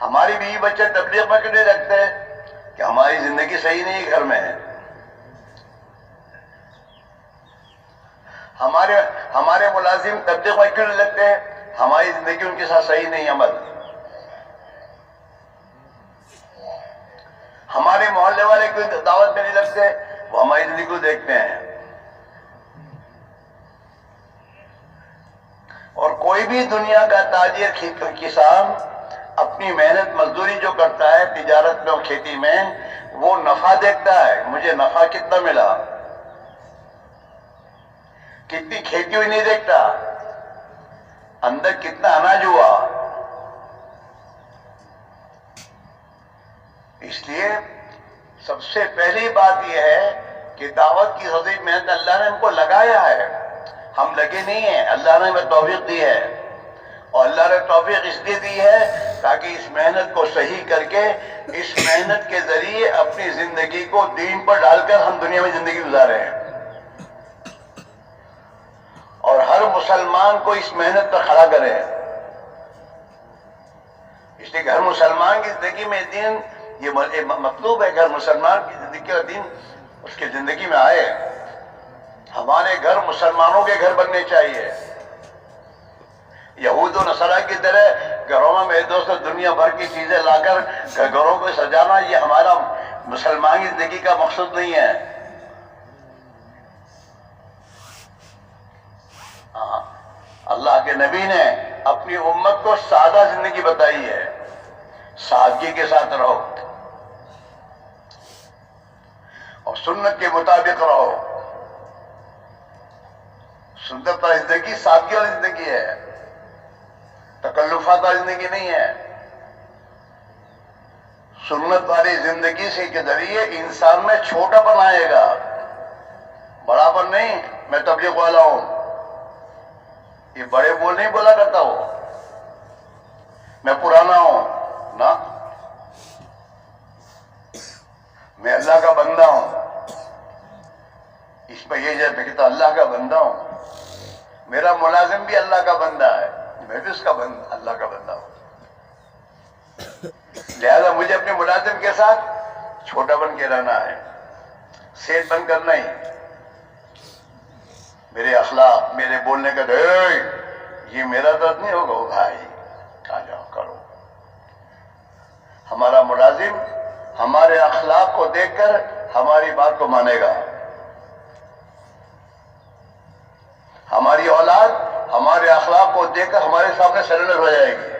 ہماری بیوی بچے تبلیغ میں کیوں نہیں رکھتے کہ ہماری زندگی صحیح نہیں گھر میں ہے؟ ہمارے ملازم تبلیغ میں کیوں نہیں لگتے؟ ہماری زندگی ان کے ساتھ صحیح نہیں عمل۔ ہمارے محلے والے کوئی دعوت میں نہیں لگتے، وہ ہماری زندگی کو دیکھتے ہیں۔ اور کوئی بھی دنیا کا تاجر کسان اپنی محنت مزدوری جو کرتا ہے تجارت میں اور کھیتی میں، وہ نفع دیکھتا ہے، مجھے نفع کتنا ملا، کتنی کھیتی ہوئی نہیں دیکھتا، اندر کتنا اناج ہوا۔ اس لیے سب سے پہلی بات یہ ہے کہ دعوت کی سبھی محنت اللہ نے ہم کو لگایا ہے، ہم لگے نہیں ہیں، اللہ نے ہمیں توفیق دی ہے۔ اور اللہ نے توفیق اس لیے دی ہے تاکہ اس محنت کو صحیح کر کے اس محنت کے ذریعے اپنی زندگی کو دین پر ڈال کر ہم دنیا میں زندگی گزارے ہیں۔ اور ہر مسلمان کو اس محنت پر کھڑا کرے۔ اس لیے کہ ہر مسلمان کی زندگی میں دین یہ مطلوب ہے کہ ہر مسلمان کی زندگی کا دین اس کی زندگی میں آئے۔ ہمارے گھر مسلمانوں کے گھر بننے چاہیے، یہود و نصارہ کی طرح گھروں میں میرے دوست دنیا بھر کی چیزیں لا کر گھروں کو سجانا یہ ہمارا مسلمان کی زندگی کا مقصد نہیں ہے۔ اللہ کے نبی نے اپنی امت کو سادہ زندگی بتائی ہے، سادگی کے ساتھ رہو اور سنت کے مطابق رہو۔ سنت والی زندگی سادگی والی زندگی ہے، تکلفات والی زندگی نہیں ہے۔ سنت والی زندگی سے کے ذریعے انسان میں چھوٹا پن آئے گا، بڑا پن نہیں۔ میں تبلیغ والا ہوں، یہ بڑے بول نہیں بولا کرتا ہو، میں پرانا ہوں نا، میں اللہ کا بندہ ہوں۔ اس میں یہ جب میں کہتا اللہ کا بندہ ہوں، میرا ملازم بھی اللہ کا بندہ ہے، میں بھی اس کا اللہ کا بندہ ہوں۔ لہذا مجھے اپنے ملازم کے ساتھ چھوٹا بن کے رہنا ہے، سیٹ بن کر نہیں۔ میرے اخلاق، میرے بولنے کا یہ میرا درد نہیں ہوگا بھائی، آ جاؤ کرو۔ ہمارا ملازم ہمارے اخلاق کو دیکھ کر ہماری بات کو مانے گا، ہماری اولاد ہمارے اخلاق کو دیکھ کر ہمارے سامنے سرنڈر ہو جائے گی۔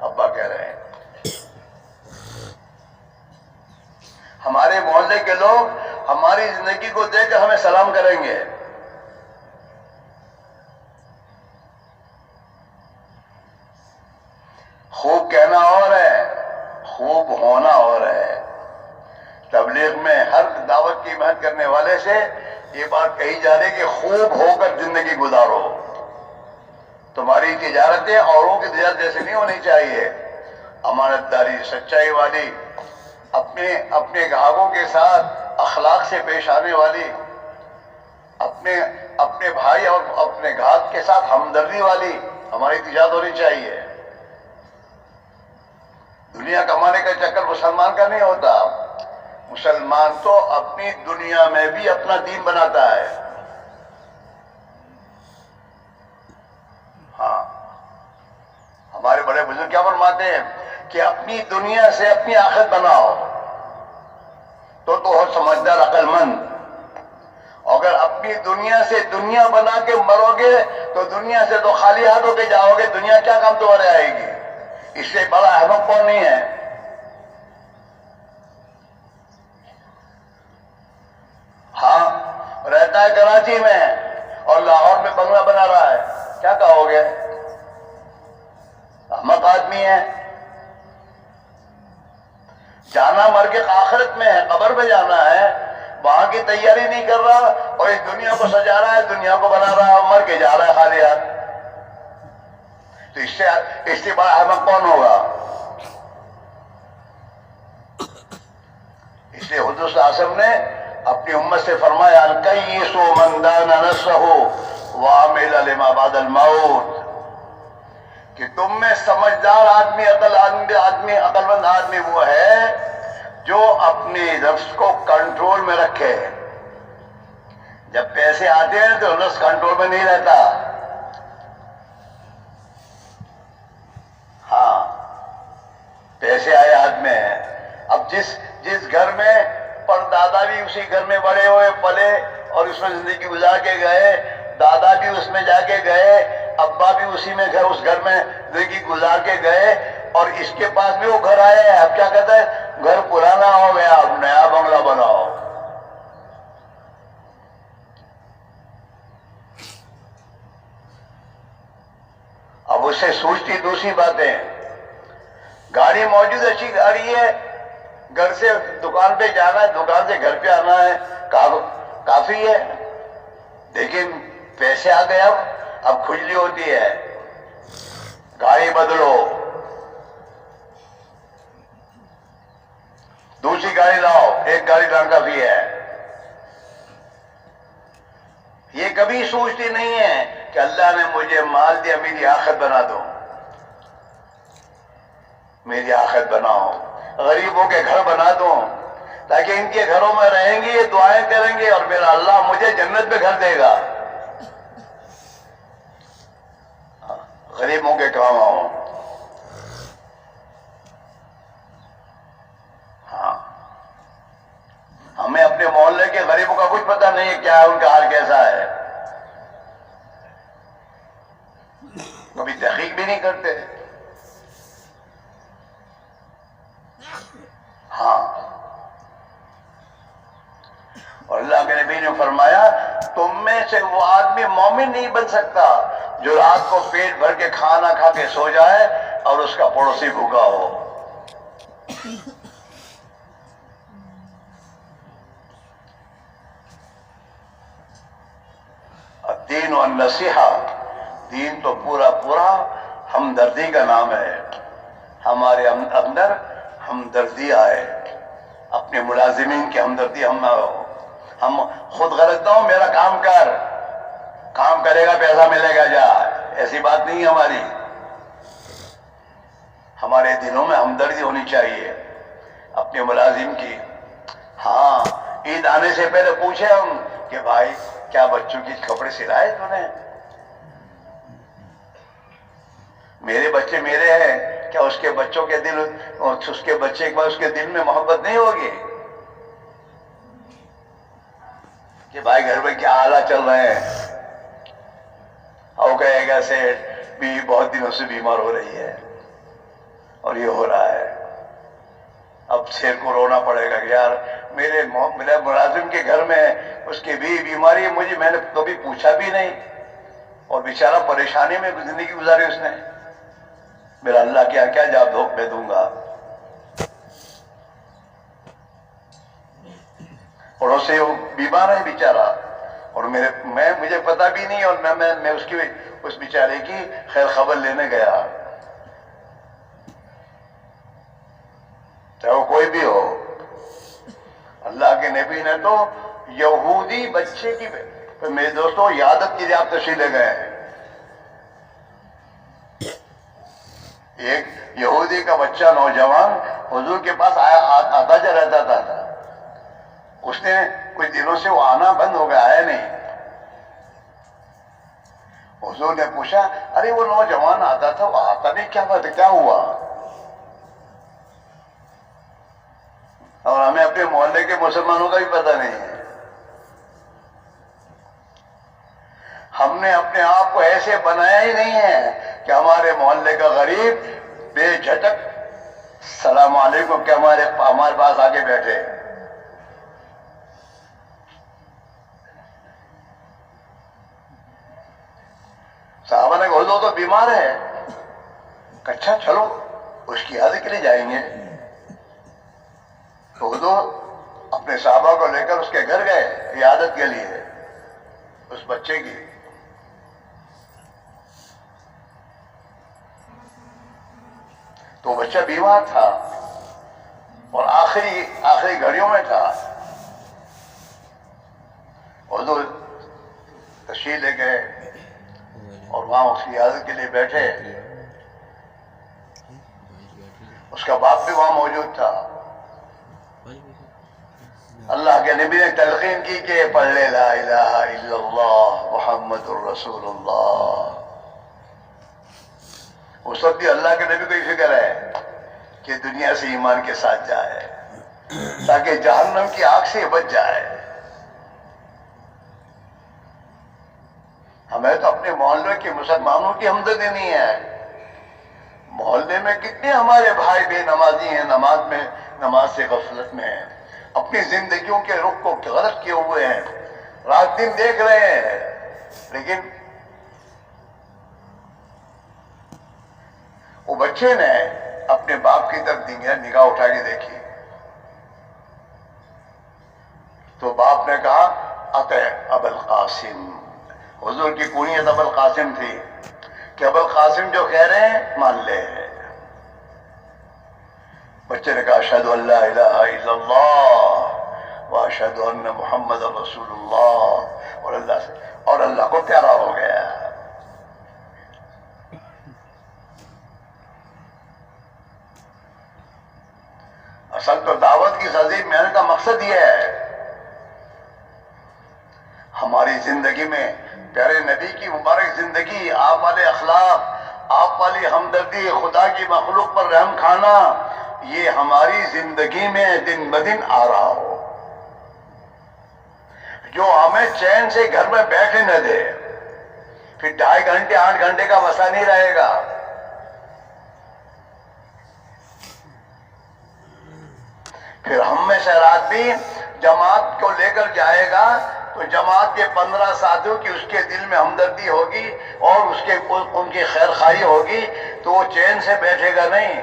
ابا کہہ رہے ہیں ہمارے محلے کے لوگ ہماری زندگی کو دیکھ کر ہمیں سلام کریں گے۔ خوب کہنا اور ہے، خوب ہونا اور ہے۔ تبلیغ میں ہر دعوت کی محنت کرنے والے سے یہ بات کہی جا رہی ہے کہ خوب ہو کر زندگی گزارو۔ تمہاری تجارتیں اوروں کی تجارت جیسے نہیں ہونی چاہیے، امانت داری، سچائی والی، اپنے گاہکوں کے ساتھ اخلاق سے پیش آنے والی، اپنے بھائی اور اپنے گاہک کے ساتھ ہمدردی والی ہماری تجارت ہونی چاہیے۔ دنیا کمانے کا چکر مسلمان کا نہیں ہوتا، مسلمان تو اپنی دنیا میں بھی اپنا دین بناتا ہے۔ ہاں، ہمارے بڑے بزرگ کیا فرماتے ہیں کہ اپنی دنیا سے اپنی آخرت بناؤ تو ہو سمجھدار، عقل مند۔ اگر اپنی دنیا سے دنیا بنا کے مرو گے تو دنیا سے تو خالی ہاتھ ہو کے جاؤ گے، دنیا کیا کام تمہارے آئے گی؟ اس سے بڑا احمق کون نہیں ہے؟ ہاں، رہتا ہے کراچی میں اور لاہور میں بنگلہ بنا رہا ہے، کیا کہو گے؟ احمق آدمی ہے۔ جانا مر کے آخرت میں ہے، قبر میں جانا ہے، وہاں کی تیاری نہیں کر رہا اور اس دنیا کو سجا رہا ہے، دنیا کو بنا رہا ہے اور مر کے جا رہا ہے خالی ہاتھ۔ تو اس سے بڑا احمق کون ہوگا؟ اس لیے حضور صلی اللہ علیہ وسلم نے اپنی امت سے فرمایا الکیس من دان نفسہ وعمل لما بعد الموت، کہ تم میں سمجھدار آدمی عقل مند آدمی وہ ہے جو اپنی نفس کو کنٹرول میں رکھے. جب پیسے آتے ہیں تو نفس کنٹرول میں نہیں رہتا. ہاں پیسے آئے ہاتھ میں. اب جس گھر میں پردادا بھی اسی گھر میں بڑے ہوئے پلے اور اس میں زندگی گزار کے گئے, دادا بھی اس میں جا کے گئے, ابا بھی اسی میں اس گھر میں زندگی گزار کے گئے, اور اس کے پاس بھی وہ گھر آئے. اب کیا کہتا ہے, گھر پرانا ہو گیا اب نیا بنگلہ بناؤ. اب اس سے سوچتی دوسری باتیں. گاڑی موجود اچھی گاڑی ہے, گھر سے دکان پہ جانا ہے, دکان سے گھر پہ آنا ہے, کافی ہے. لیکن پیسے آ گئے, اب کھجلی ہوتی ہے, گاڑی بدلو, دوسری گاڑی لاؤ, ایک گاڑی لانا کافی ہے. یہ کبھی سوچتی نہیں ہے کہ اللہ نے مجھے مال دیا, میری آخرت بنا دو, میری آخرت بناؤ, غریبوں کے گھر بنا دو تاکہ ان کے گھروں میں رہیں گے, یہ دعائیں کریں گے اور میرا اللہ مجھے جنت میں گھر دے گا. غریبوں کے کام آؤں. ہاں ہمیں اپنے محلے کے غریبوں کا کچھ پتہ نہیں ہے کیا ہے, ان کا حال کیسا ہے, کبھی تحقیق بھی نہیں کرتے. ہاں اور اللہ کے نبی نے فرمایا تم میں سے وہ آدمی مومن نہیں بن سکتا جو رات کو پیٹ بھر کے کھانا کھا کے سو جائے اور اس کا پڑوسی بھوکا ہو. الدین والنصیحہ, دین تو پورا ہمدردی کا نام ہے. ہمارے اندر ہمدردی آئے, اپنے ملازمین کی ہمدردی ہم خود غرض نہ ہو, میرا کام کرے گا پیسہ ملے گا جا, ایسی بات نہیں ہماری. ہمارے دلوں میں ہمدردی ہونی چاہیے اپنے ملازم کی. ہاں عید آنے سے پہلے پوچھے ہم کہ بھائی کیا بچوں کی کپڑے سلائے تو نے, میرے بچے میرے ہیں, کیا اس کے بچوں کے دل, اس کے بچے کے بعد اس کے دل میں محبت نہیں ہوگی کہ بھائی گھر میں کیا حالات چل رہے ہیں. اور کہے گا سیٹ بھی بہت دنوں سے بیمار ہو رہی ہے اور یہ ہو رہا ہے, اب شیر کو رونا پڑے گا کہ یار میرے ملازم کے گھر میں اس کی بھی بیماری ہے, میں نے کبھی پوچھا بھی نہیں, اور بیچارہ پریشانی میں زندگی گزاری اس نے, میرا اللہ کیا جواب میں دوں گا. پڑوسی وہ بیمار ہے بیچارہ, اور مجھے پتا بھی نہیں, اور میں اس بیچارے کی خیر خبر لینے گیا, چاہے وہ کوئی بھی ہو. اللہ کے نبی نے تو یہودی بچے کی, میرے دوستوں عیادت کے لیے آپ تشریف لے گئے ہیں. ایک یہودی کا بچہ نوجوان حضور کے پاس آتا جا رہتا تھا, اس نے کچھ دنوں سے وہ آنا بند ہو گیا, ہے نہیں. حضور نے پوچھا ارے وہ نوجوان آتا تھا وہ آتا نہیں, کیا بات ہے, کیا ہوا؟ اور ہمیں اپنے محلے کے مسلمانوں کا بھی پتہ نہیں ہے. ہم نے اپنے آپ کو ایسے بنایا ہی نہیں ہے کہ ہمارے محلے کا غریب بے جھجک السلام علیکم کہ ہمارے پاس آگے بیٹھے. صحابہ نے کہا حضور تو بیمار ہے, اچھا چلو اس کی عیادت کے لیے جائیں گے. تو حضور اپنے صحابہ کو لے کر اس کے گھر گئے عیادت کے لیے اس بچے کی. تو بچہ بیمار تھا اور آخری گھڑیوں میں تھا. حضور تشریف لے گئے اور وہاں اس کی عیادت کے لیے بیٹھے. اس کا باپ بھی وہاں موجود تھا. اللہ کے نبی نے تلقین کی کہ پڑھ لے لا الہ الا اللہ محمد الرسول اللہ. اس وقت بھی اللہ کے نبی کو یہ فکر ہے کہ دنیا سے ایمان کے ساتھ جائے تاکہ جہنم کی آگ سے بچ جائے. ہمیں تو اپنے محلے کے مسلمانوں کی ہمدردی نہیں ہے. محلے میں کتنے ہمارے بھائی بے نمازی ہیں، نماز سے غفلت میں ہیں، اپنی زندگیوں کے رخ کو غلط کیے ہوئے ہیں، رات دن دیکھ رہے ہیں، لیکن وہ بچے نے اپنے باپ کی طرف نگاہ اٹھا کے دیکھی تو باپ نے کہا اطع ابا القاسم. حضور کی کنیت ابا القاسم تھی کہ ابا القاسم جو کہہ رہے ہیں مان لے. بچے نے کہا اشہد ان لا الہ الا اللہ واشہد ان محمد رسول اللہ، اور اللہ کو پیارا ہو گیا. اصل تو دعوت کی عظیم محنت کا مقصد یہ ہے ہماری زندگی میں پیارے نبی کی مبارک زندگی، آپ والے اخلاق، آپ والی ہمدردی، خدا کی مخلوق پر رحم کھانا، یہ ہماری زندگی میں دن بدن آ رہا ہو، جو ہمیں چین سے گھر میں بیٹھنے نہ دے. پھر 2.5 گھنٹے 8 گھنٹے کا مسئلہ نہیں رہے گا. پھر ہم میں سے رات بھی جماعت کو لے کر جائے گا تو جماعت کے 15 ساتھیوں کی اس کے دل میں ہمدردی ہوگی اور ان کی خیر خواہی ہوگی تو وہ چین سے بیٹھے گا نہیں.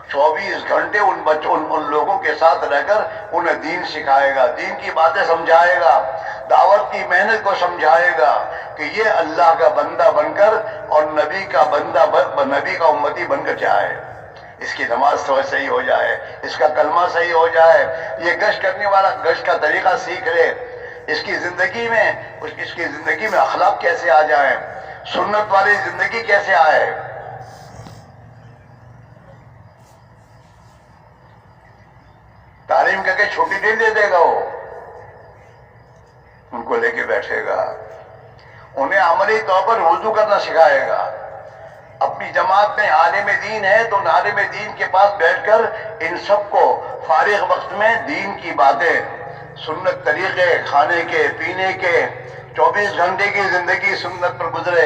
24 گھنٹے ان لوگوں کے ساتھ رہ کر انہیں دین سکھائے گا، دین کی باتیں سمجھائے گا، دعوت کی محنت کو سمجھائے گا کہ یہ اللہ کا بندہ بن کر اور نبی کا امتی بن کر جائے. اس کی نماز صحیح ہو جائے، اس کا کلمہ صحیح ہو جائے، یہ گشت کرنے والا گشت کا طریقہ سیکھ لے، اس کی زندگی میں اخلاق کیسے آ جائیں، سنت والی زندگی کیسے آئے. تعلیم کر کے چھٹی نہیں دے دے گا، وہ ان کو لے کے بیٹھے گا، انہیں عملی طور پر وضو کرنا سکھائے گا. اپنی جماعت میں عالم دین ہے تو عالم دین کے پاس بیٹھ کر ان سب کو فارغ وقت میں دین کی باتیں، سنت طریقے، کھانے کے پینے کے، 24 گھنٹے کی زندگی سنت پر گزرے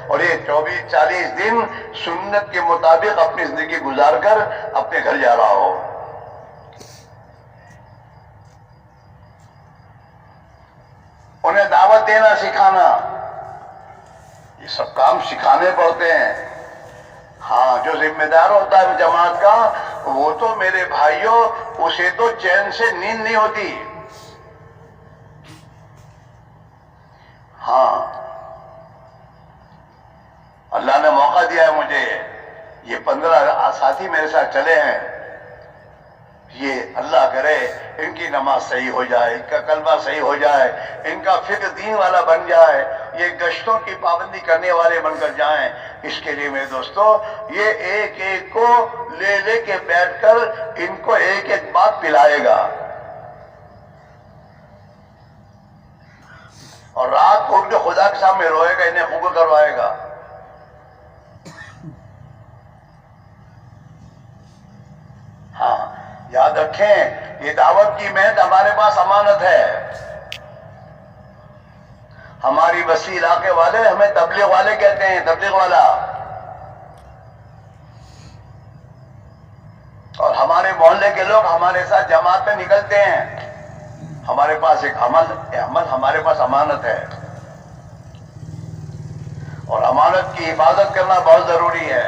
اور یہ 40 دن سنت کے مطابق اپنی زندگی گزار کر اپنے گھر جا رہا ہو. انہیں دعوت دینا سکھانا، یہ سب کام سکھانے پڑتے ہیں. ہاں، جو ذمہ دار ہوتا ہے جماعت کا وہ تو میرے بھائیوں اسے تو چین سے نیند نہیں ہوتی. ہاں، اللہ نے موقع دیا ہے مجھے، یہ 15 ساتھی میرے ساتھ چلے ہیں، یہ اللہ کرے ان کی نماز صحیح ہو جائے، ان کا کلمہ صحیح ہو جائے، ان کا فکر دین والا بن جائے، یہ گشتوں کی پابندی کرنے والے بن کر جائیں. اس کے لیے میرے دوستو یہ ایک ایک کو لے کے بیٹھ کر ان کو ایک ایک بات پلائے گا اور رات کو ان کے خدا کے سامنے روئے گا، انہیں قبول کروائے گا. ہاں، یاد رکھیں یہ دعوت کی محنت ہمارے پاس امانت ہے. ہماری بستی علاقے والے ہمیں تبلیغ والے کہتے ہیں، تبلیغ والا. اور ہمارے محلے کے لوگ ہمارے ساتھ جماعت میں نکلتے ہیں. ہمارے پاس ایک عمل ہمارے پاس امانت ہے اور امانت کی حفاظت کرنا بہت ضروری ہے.